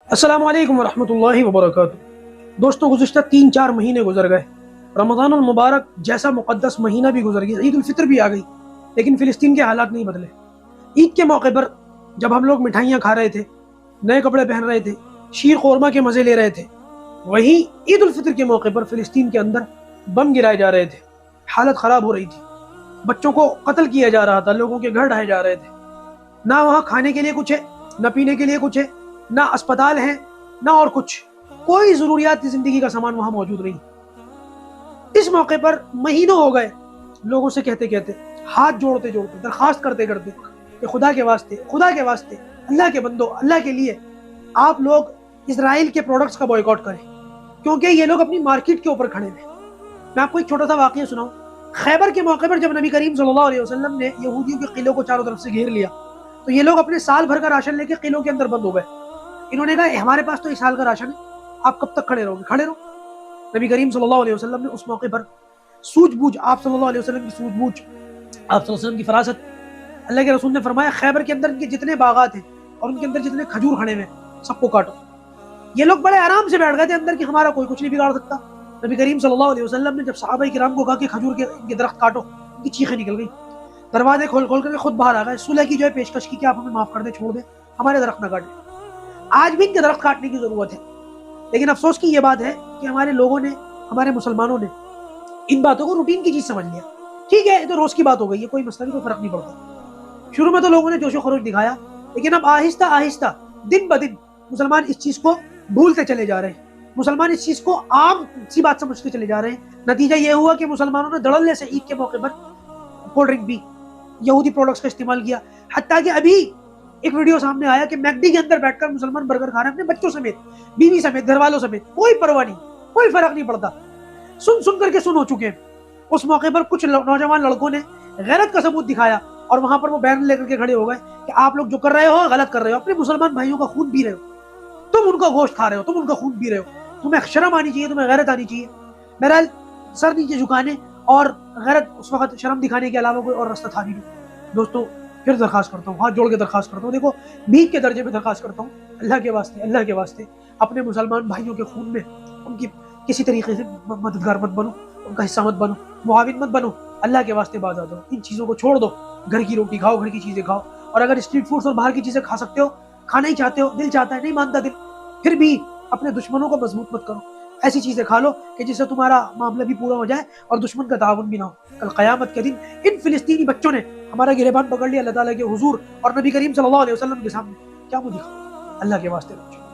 السلام علیکم ورحمۃ اللہ وبرکاتہ۔ دوستوں، گزشتہ 3-4 مہینے گزر گئے۔ رمضان المبارک جیسا مقدس مہینہ بھی گزر گیا، عید الفطر بھی آ گئی، لیکن فلسطین کے حالات نہیں بدلے۔ عید کے موقع پر جب ہم لوگ مٹھائیاں کھا رہے تھے، نئے کپڑے پہن رہے تھے، شیر قورمہ کے مزے لے رہے تھے، وہیں عید الفطر کے موقع پر فلسطین کے اندر بم گرائے جا رہے تھے، حالت خراب ہو رہی تھی، بچوں کو قتل کیا جا رہا تھا، لوگوں کے گھر ڈھائے جا رہے تھے۔ نہ وہاں کھانے کے لیے کچھ ہے، نہ پینے کے لیے کچھ ہے، نہ اسپتال ہیں، نہ اور کچھ، کوئی ضروریات کی زندگی کا سامان وہاں موجود نہیں۔ اس موقع پر مہینوں ہو گئے لوگوں سے کہتے کہتے، ہاتھ جوڑتے جوڑتے، درخواست کرتے کرتے کہ خدا کے واسطے، خدا کے واسطے، اللہ کے بندو، اللہ کے لیے آپ لوگ اسرائیل کے پروڈکٹس کا بوائیکاٹ کریں، کیونکہ یہ لوگ اپنی مارکیٹ کے اوپر کھڑے ہیں۔ میں آپ کو ایک چھوٹا سا واقعہ سناؤں۔ خیبر کے موقع پر جب نبی کریم صلی اللہ علیہ وسلم نے یہودیوں کے قلعوں کو چاروں طرف سے گھیر لیا، تو یہ لوگ اپنے سال بھر کا راشن لے کے قلعوں کے اندر بند ہو گئے۔ انہوں نے کہا ہمارے پاس تو اس سال کا راشن ہے، آپ کب تک کھڑے رہو گے؟ کھڑے رہو۔ نبی کریم صلی اللہ علیہ وسلم نے اس موقع پر سوجھ بوجھ، آپ صلی اللہ علیہ وسلم کی سوجھ بوجھ، آپ صلی اللہ علیہ وسلم کی فراست، اللہ کے رسول نے فرمایا خیبر کے اندر ان کے جتنے باغات ہیں اور ان کے اندر جتنے کھجور کھڑے ہوئے ہیں سب کو کاٹو۔ یہ لوگ بڑے آرام سے بیٹھ گئے تھے اندر کہ ہمارا کوئی کچھ نہیں بگاڑ سکتا۔ نبی کریم صلی اللہ علیہ وسلم نے جب صحابہ کرام کو کہا کہ کھجور کے ان کے درخت کاٹو، ان کی چیخیں نکل گئی، دروازے کھول کھول کر خود باہر آ گئے، صلح کی جو ہے پیشکش کی کہ آپ ہمیں معاف کر دیں، چھوڑ دیں، ہمارے درخت نہ کاٹیں۔ آج بھی ان کے درخت کاٹنے کی ضرورت ہے، لیکن افسوس کی یہ بات ہے کہ ہمارے لوگوں نے، ہمارے مسلمانوں نے ان باتوں کو روٹین کی چیز سمجھ لیا۔ ٹھیک ہے، یہ تو روز کی بات ہو گئی ہے، کوئی مسئلہ نہیں، کوئی فرق نہیں پڑتا۔ شروع میں تو لوگوں نے جوش و خروش دکھایا، لیکن اب آہستہ آہستہ دن بدن مسلمان اس چیز کو بھولتے چلے جا رہے ہیں، مسلمان اس چیز کو عام سی بات سمجھتے چلے جا رہے ہیں۔ نتیجہ یہ ہوا کہ مسلمانوں نے دھڑلے سے عید کے موقع پر کولڈ ڈرنک بھی، یہودی پروڈکٹس کا استعمال کیا، حتیٰ کہ ابھی ایک ویڈیو سامنے آیا کہ میکڈی کے اندر بیٹھ کر مسلمان برگر کھا رہے ہیں اپنے بچوں سمیت، بیوی سمیت، گھر والوں سمیت، کوئی پرواہ نہیں، کوئی فرق نہیں پڑتا۔ سن سن کر کے سن ہو چکے ہیں۔ اس موقع پر کچھ نوجوان لڑکوں نے غیرت کا ثبوت دکھایا اور وہاں پر وہ بین لے کر کے کھڑے ہو گئے کہ آپ لوگ جو کر رہے ہو غلط کر رہے ہو، اپنے مسلمان بھائیوں کا خون پی رہے ہو، تم ان کا گوشت کھا رہے ہو، تم ان کا خون پی رہے ہو، تمہیں شرم آنی چاہیے، تمہیں غیرت آنی چاہیے۔ بہرحال سر نیچے جھکانے اور غیرت اس وقت شرم دکھانے کے علاوہ کوئی اور راستہ تھا نہیں۔ دوستو، پھر درخواست کرتا ہوں، ہاتھ جوڑ کے درخواست کرتا ہوں، دیکھو بھیک کے درجے میں درخواست کرتا ہوں، اللہ کے واسطے، اللہ کے واسطے اپنے مسلمان بھائیوں کے خون میں ان کی کسی طریقے سے مددگار مت بنو، ان کا حصہ مت بنو، معاون مت بنو، اللہ کے واسطے باز آ جاؤ، ان چیزوں کو چھوڑ دو، گھر کی روٹی کھاؤ، گھر کی چیزیں کھاؤ، اور اگر اسٹریٹ فوڈز اور باہر کی چیزیں کھا سکتے ہو، کھانا ہی چاہتے ہو، دل چاہتا ہے، نہیں مانتا دل، پھر بھی اپنے دشمنوں کو مضبوط مت کرو، ایسی چیزیں کھا لو کہ جس سے تمہارا معاملہ بھی پورا ہو جائے اور دشمن کا تعاون بھی نہ ہو۔ کل قیامت کے دن ان فلسطینی بچوں نے ہمارا گریبان پکڑ لیا اللہ تعالیٰ کے حضور اور نبی کریم صلی اللہ علیہ وسلم کے سامنے، کیا منہ دکھاؤ؟ اللہ کے واسطے بچوں۔